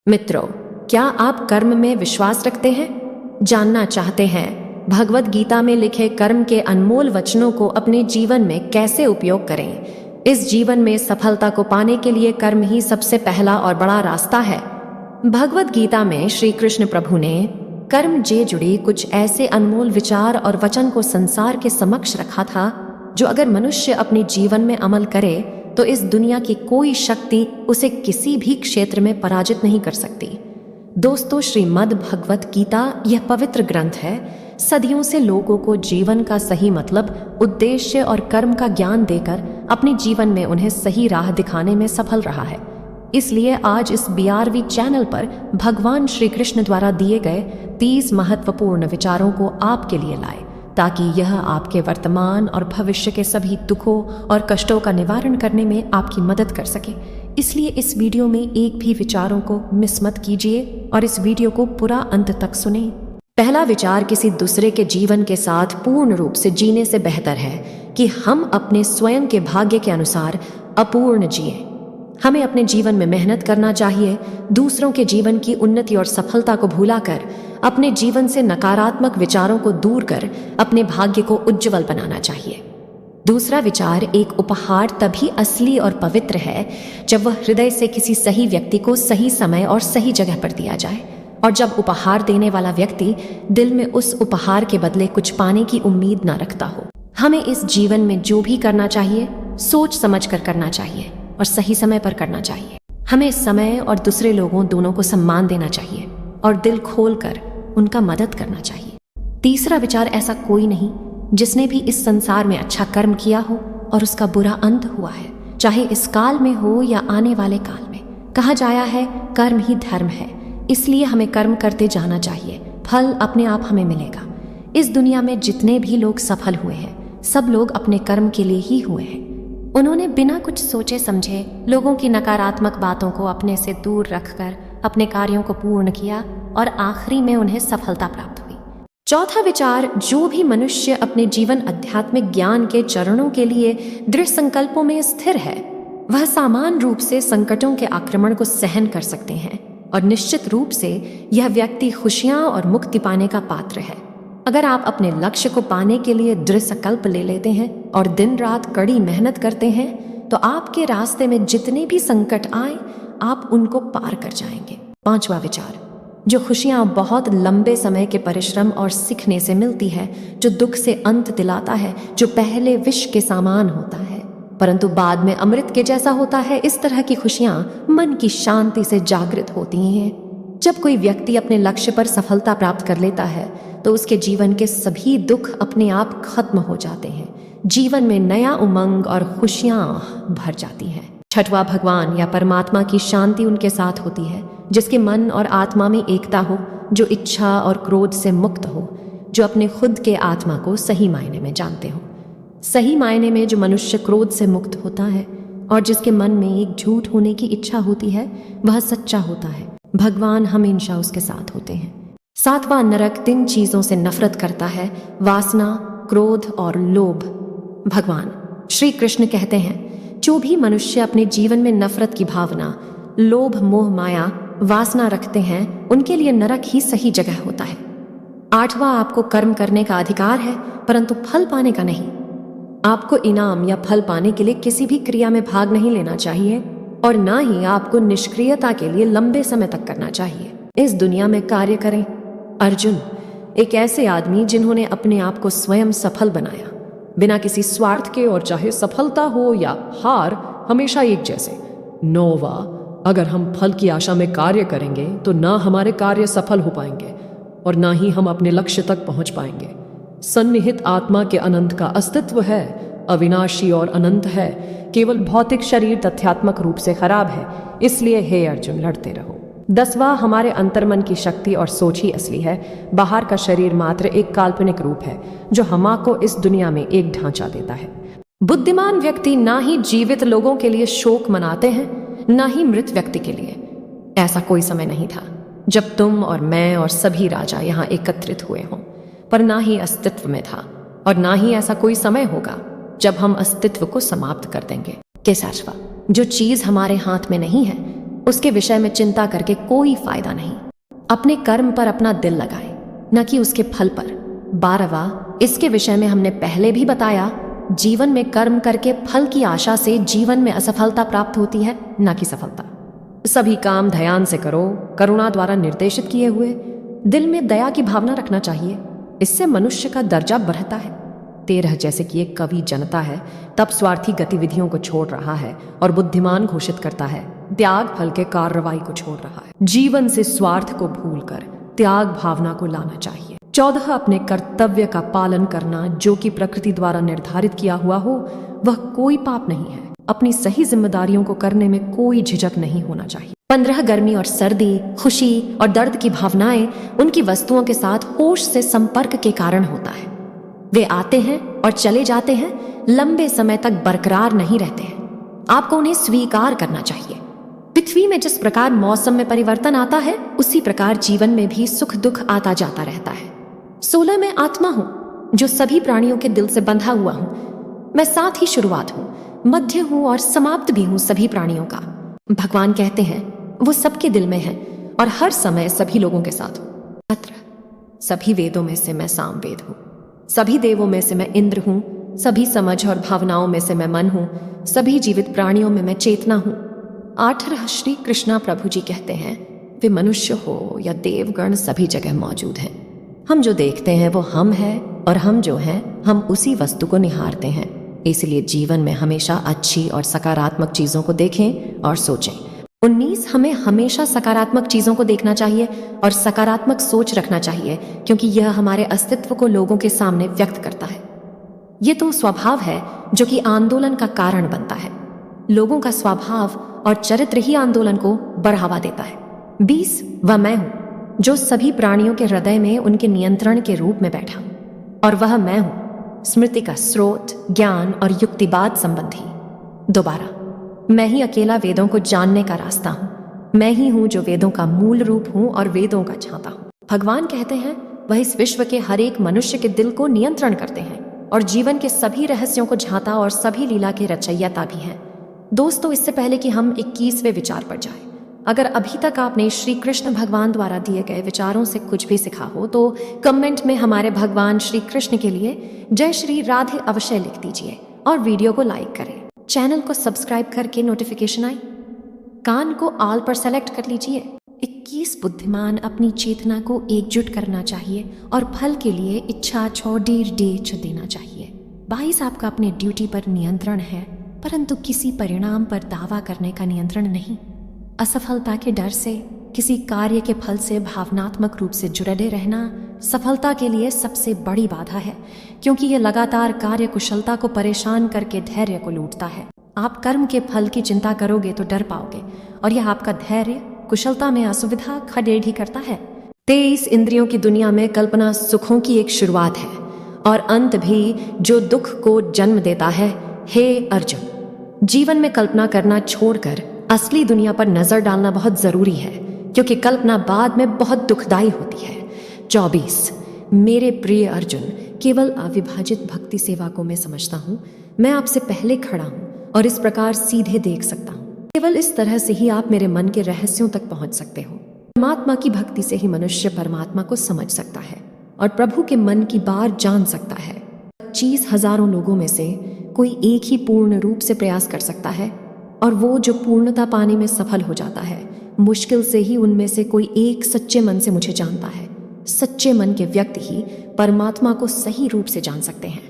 मित्रों, क्या आप कर्म में विश्वास रखते हैं? जानना चाहते हैं भगवद गीता में लिखे कर्म के अनमोल वचनों को अपने जीवन में कैसे उपयोग करें? इस जीवन में सफलता को पाने के लिए कर्म ही सबसे पहला और बड़ा रास्ता है। भगवद गीता में श्री कृष्ण प्रभु ने कर्म से जुड़ी कुछ ऐसे अनमोल विचार और वचन को संसार के समक्ष रखा था, जो अगर मनुष्य अपने जीवन में अमल करे तो इस दुनिया की कोई शक्ति उसे किसी भी क्षेत्र में पराजित नहीं कर सकती। दोस्तों, श्रीमद् भगवत गीता यह पवित्र ग्रंथ है, सदियों से लोगों को जीवन का सही मतलब, उद्देश्य और कर्म का ज्ञान देकर अपने जीवन में उन्हें सही राह दिखाने में सफल रहा है। इसलिए आज इस BRV चैनल पर भगवान श्री कृष्ण द्वारा दिए गए 30 महत्वपूर्ण विचारों को आपके लिए लाए, ताकि यह आपके वर्तमान और भविष्य के सभी दुखों और कष्टों का निवारण करने में आपकी मदद कर सके। इसलिए इस वीडियो में एक भी विचारों को मिस मत कीजिए और इस वीडियो को पूरा अंत तक सुने। पहला विचार, किसी दूसरे के जीवन के साथ पूर्ण रूप से जीने से बेहतर है कि हम अपने स्वयं के भाग्य के अनुसार अपूर्ण जिए। हमें अपने जीवन में मेहनत करना चाहिए, दूसरों के जीवन की उन्नति और सफलता को भुलाकर अपने जीवन से नकारात्मक विचारों को दूर कर अपने भाग्य को उज्जवल बनाना चाहिए। दूसरा विचार, एक उपहार तभी असली और पवित्र है जब वह हृदय से किसी सही व्यक्ति को सही समय और सही जगह पर दिया जाए, और जब उपहार देने वाला व्यक्ति दिल में उस उपहार के बदले कुछ पाने की उम्मीद ना रखता हो। हमें इस जीवन में जो भी करना चाहिए सोच समझ कर करना चाहिए और सही समय पर करना चाहिए। हमें समय और दूसरे लोगों दोनों को सम्मान देना चाहिए और दिल खोलकर उनका मदद करना चाहिए। तीसरा विचार, ऐसा कोई नहीं जिसने भी इस संसार में अच्छा कर्म किया हो और उसका बुरा अंत हुआ है, चाहे इस काल में हो या आने वाले काल में। कहा जाया है कर्म ही धर्म है, इसलिए हमें कर्म करते जाना चाहिए, फल अपने आप हमें मिलेगा। इस दुनिया में जितने भी लोग सफल हुए हैं, सब लोग अपने कर्म के लिए ही हुए हैं। उन्होंने बिना कुछ सोचे समझे लोगों की नकारात्मक बातों को अपने से दूर रखकर अपने कार्यों को पूर्ण किया और आखिरी में उन्हें सफलता प्राप्त हुई। चौथा विचार, जो भी मनुष्य अपने जीवन आध्यात्मिक ज्ञान के चरणों के लिए दृढ़ संकल्पों में स्थिर है, वह समान रूप से संकटों के आक्रमण को सहन कर सकते हैं, और निश्चित रूप से यह व्यक्ति खुशियां और मुक्ति पाने का पात्र है। अगर आप अपने लक्ष्य को पाने के लिए दृढ़ संकल्प ले लेते हैं और दिन रात कड़ी मेहनत करते हैं, तो आपके रास्ते में जितने भी संकट आए आप उनको पार कर जाएंगे। पांचवा विचार, जो खुशियां बहुत लंबे समय के परिश्रम और सीखने से मिलती है, जो दुख से अंत दिलाता है, जो पहले विष के समान होता है परंतु बाद में अमृत के जैसा होता है, इस तरह की खुशियां मन की शांति से जागृत होती हैं। जब कोई व्यक्ति अपने लक्ष्य पर सफलता प्राप्त कर लेता है तो उसके जीवन के सभी दुख अपने आप खत्म हो जाते हैं, जीवन में नया उमंग और खुशियां भर जाती हैं। छठवां, भगवान या परमात्मा की शांति उनके साथ होती है जिसके मन और आत्मा में एकता हो, जो इच्छा और क्रोध से मुक्त हो, जो अपने खुद के आत्मा को सही मायने में जानते हो। सही मायने में जो मनुष्य क्रोध से मुक्त होता है और जिसके मन में एक झूठ होने की इच्छा होती है, वह सच्चा होता है। भगवान हमेशा उसके साथ होते हैं। सातवां, नरक 3 चीजों से नफरत करता है, वासना, क्रोध और लोभ। भगवान श्री कृष्ण कहते हैं, जो भी मनुष्य अपने जीवन में नफरत की भावना, लोभ, मोह, माया, वासना रखते हैं, उनके लिए नरक ही सही जगह होता है। आठवां, आपको कर्म करने का अधिकार है परंतु फल पाने का नहीं। आपको इनाम या फल पाने के लिए किसी भी क्रिया में भाग नहीं लेना चाहिए और ना ही आपको निष्क्रियता के लिए लंबे समय तक करना चाहिए। इस दुनिया में कार्य करें। अर्जुन एक ऐसे आदमी जिन्होंने अपने आप को स्वयं सफल बनाया, बिना किसी स्वार्थ के, और चाहे सफलता हो या हार हमेशा एक जैसे। 9वां, अगर हम फल की आशा में कार्य करेंगे तो ना हमारे कार्य सफल हो पाएंगे और ना ही हम अपने लक्ष्य तक पहुंच पाएंगे। सन्निहित आत्मा के अनंत का अस्तित्व है, अविनाशी और अनंत है, केवल भौतिक शरीर तथ्यात्मक रूप से खराब है, इसलिए हे अर्जुन लड़ते रहो। 10वां, हमारे अंतर्मन की शक्ति और सोच ही असली है, बाहर का शरीर मात्र एक काल्पनिक रूप है जो हमको इस दुनिया में एक ढांचा देता है। बुद्धिमान व्यक्ति ना ही जीवित लोगों के लिए शोक मनाते हैं, ना ही मृत व्यक्ति के लिए। ऐसा कोई समय नहीं था जब तुम और मैं और सभी राजा यहाँ एकत्रित हुए हों, पर ना ही अस्तित्व में था, और ना ही ऐसा कोई समय होगा जब हम अस्तित्व को समाप्त कर देंगे। 11वां, जो चीज हमारे हाथ में नहीं है उसके विषय में चिंता करके कोई फायदा नहीं। अपने कर्म पर अपना दिल लगाए, न कि उसके फल पर। 12वां, इसके विषय में हमने पहले भी बताया, जीवन में कर्म करके फल की आशा से जीवन में असफलता प्राप्त होती है, न कि सफलता। सभी काम ध्यान से करो, करुणा द्वारा निर्देशित किए हुए। दिल में दया की भावना रखना चाहिए, इससे मनुष्य का दर्जा बढ़ता है। 13 जैसे कि एक कवि जनता है, तब स्वार्थी गतिविधियों को छोड़ रहा है और बुद्धिमान घोषित करता है, त्याग फल के कार्रवाई को छोड़ रहा है। जीवन से स्वार्थ को भूलकर त्याग भावना को लाना चाहिए। 14, अपने कर्तव्य का पालन करना, जो कि प्रकृति द्वारा निर्धारित किया हुआ हो, वह कोई पाप नहीं है। अपनी सही जिम्मेदारियों को करने में कोई झिझक नहीं होना चाहिए। 15, गर्मी और सर्दी, खुशी और दर्द की भावनाएं उनकी वस्तुओं के साथ होश से संपर्क के कारण होता है। वे आते हैं और चले जाते हैं, लंबे समय तक बरकरार नहीं रहते हैं। आपको उन्हें स्वीकार करना चाहिए। पृथ्वी में जिस प्रकार मौसम में परिवर्तन आता है, उसी प्रकार जीवन में भी सुख दुख आता जाता रहता है। 16, मैं आत्मा हूं, जो सभी प्राणियों के दिल से बंधा हुआ हूं। मैं साथ ही शुरुआत हूं, मध्य हूं और समाप्त भी हूं सभी प्राणियों का। भगवान कहते हैं वो सबके दिल में है और हर समय सभी लोगों के साथ हूं। 17, सभी वेदों में से मैं सामवेद हूं, सभी देवों में से मैं इंद्र हूं, सभी समझ और भावनाओं में से मैं मन हूं, सभी जीवित प्राणियों में मैं चेतना हूं। 18, श्री कृष्णा प्रभु जी कहते हैं, वे मनुष्य हो या देवगण सभी जगह मौजूद हैं। हम जो देखते हैं वो हम हैं और हम जो हैं हम उसी वस्तु को निहारते हैं। इसलिए जीवन में हमेशा अच्छी और सकारात्मक चीजों को देखें और सोचें। 19, हमें हमेशा सकारात्मक चीजों को देखना चाहिए और सकारात्मक सोच रखना चाहिए, क्योंकि यह हमारे अस्तित्व को लोगों के सामने व्यक्त करता है। यह तो स्वभाव है जो कि आंदोलन का कारण बनता है। लोगों का स्वभाव और चरित्र ही आंदोलन को बढ़ावा देता है। 20, वह मैं हूं, जो सभी प्राणियों के हृदय में उनके नियंत्रण के रूप में बैठा हूं, और वह मैं हूं स्मृति का स्रोत, ज्ञान और युक्तिवाद संबंधी। दोबारा, मैं ही अकेला वेदों को जानने का रास्ता हूं। मैं ही हूं जो वेदों का मूल रूप हूं और वेदों का झांता हूं। भगवान कहते हैं वह इस विश्व के हर एक मनुष्य के दिल को नियंत्रण करते हैं और जीवन के सभी रहस्यों को झांता और सभी लीला के रचयिता भी हैं। दोस्तों, इससे पहले कि हम 21वें विचार पर जाएं, अगर अभी तक आपने श्री कृष्ण भगवान द्वारा दिए गए विचारों से कुछ भी सीखा हो तो कमेंट में हमारे भगवान श्री कृष्ण के लिए जय श्री राधे अवश्य लिख दीजिए और वीडियो को लाइक करें। चैनल को सब्सक्राइब करके नोटिफिकेशन आए, कान को ऑल पर सेलेक्ट कर लीजिए। 21, बुद्धिमान अपनी चेतना को एकजुट करना चाहिए और फल के लिए इच्छा छोड़ देना चाहिए। 22, आपका अपने ड्यूटी पर नियंत्रण है, परंतु किसी परिणाम पर दावा करने का नियंत्रण नहीं। असफलता के डर से, किसी कार्य के फल से भावनात्मक रूप से जुड़े रहना सफलता के लिए सबसे बड़ी बाधा है, क्योंकि यह लगातार कार्य कुशलता को परेशान करके धैर्य को लूटता है। आप कर्म के फल की चिंता करोगे तो डर पाओगे और यह आपका धैर्य कुशलता में असुविधा खड़ेड़ ही करता है। 23, इंद्रियों की दुनिया में कल्पना सुखों की एक शुरुआत है और अंत भी जो दुख को जन्म देता है। हे अर्जुन, जीवन में कल्पना करना छोड़कर असली दुनिया पर नजर डालना बहुत जरूरी है, क्योंकि कल्पना बाद में बहुत दुखदाई होती है। 24, मेरे प्रिय अर्जुन, केवल अविभाजित भक्ति सेवा को मैं समझता हूँ। मैं आपसे पहले खड़ा हूँ और इस प्रकार सीधे देख सकता हूँ। केवल इस तरह से ही आप मेरे मन के रहस्यों तक पहुँच सकते हो। परमात्मा की भक्ति से ही मनुष्य परमात्मा को समझ सकता है और प्रभु के मन की बात जान सकता है। 25 हजारों लोगों में से कोई एक ही पूर्ण रूप से प्रयास कर सकता है, और वो जो पूर्णता पाने में सफल हो जाता है, मुश्किल से ही उनमें से कोई एक सच्चे मन से मुझे जानता है। सच्चे मन के व्यक्ति ही परमात्मा को सही रूप से जान सकते हैं।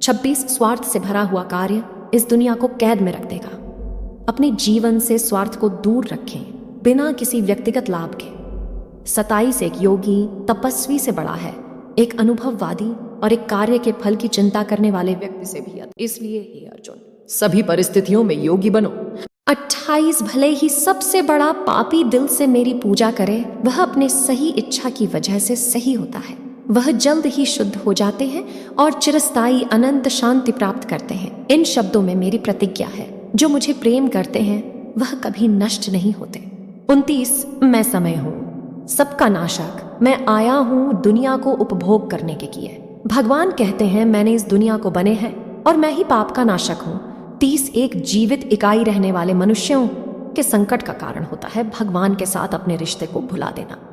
26, स्वार्थ से भरा हुआ कार्य इस दुनिया को कैद में रख देगा। अपने जीवन से स्वार्थ को दूर रखें, बिना किसी व्यक्तिगत लाभ के। 27, एक योगी तपस्वी से बड़ा है, एक अनुभववादी और एक कार्य के फल की चिंता करने वाले व्यक्ति से भी। इसलिए हे अर्जुन, सभी परिस्थितियों में योगी बनो। 28, भले ही सबसे बड़ा पापी दिल से मेरी पूजा करे, वह अपने सही इच्छा की वजह से सही होता है। वह जल्द ही शुद्ध हो जाते हैं और चिरस्थायी अनंत शांति प्राप्त करते हैं। इन शब्दों में मेरी प्रतिज्ञा है, जो मुझे प्रेम करते हैं वह कभी नष्ट नहीं होते। 29, मैं समय हूँ, सबका नाशक। मैं आया हूँ दुनिया को उपभोग करने के लिए। भगवान कहते हैं मैंने इस दुनिया को बने हैं और मैं ही पाप का नाशक हूँ। 30, एक जीवित इकाई रहने वाले मनुष्यों के संकट का कारण होता है भगवान के साथ अपने रिश्ते को भुला देना।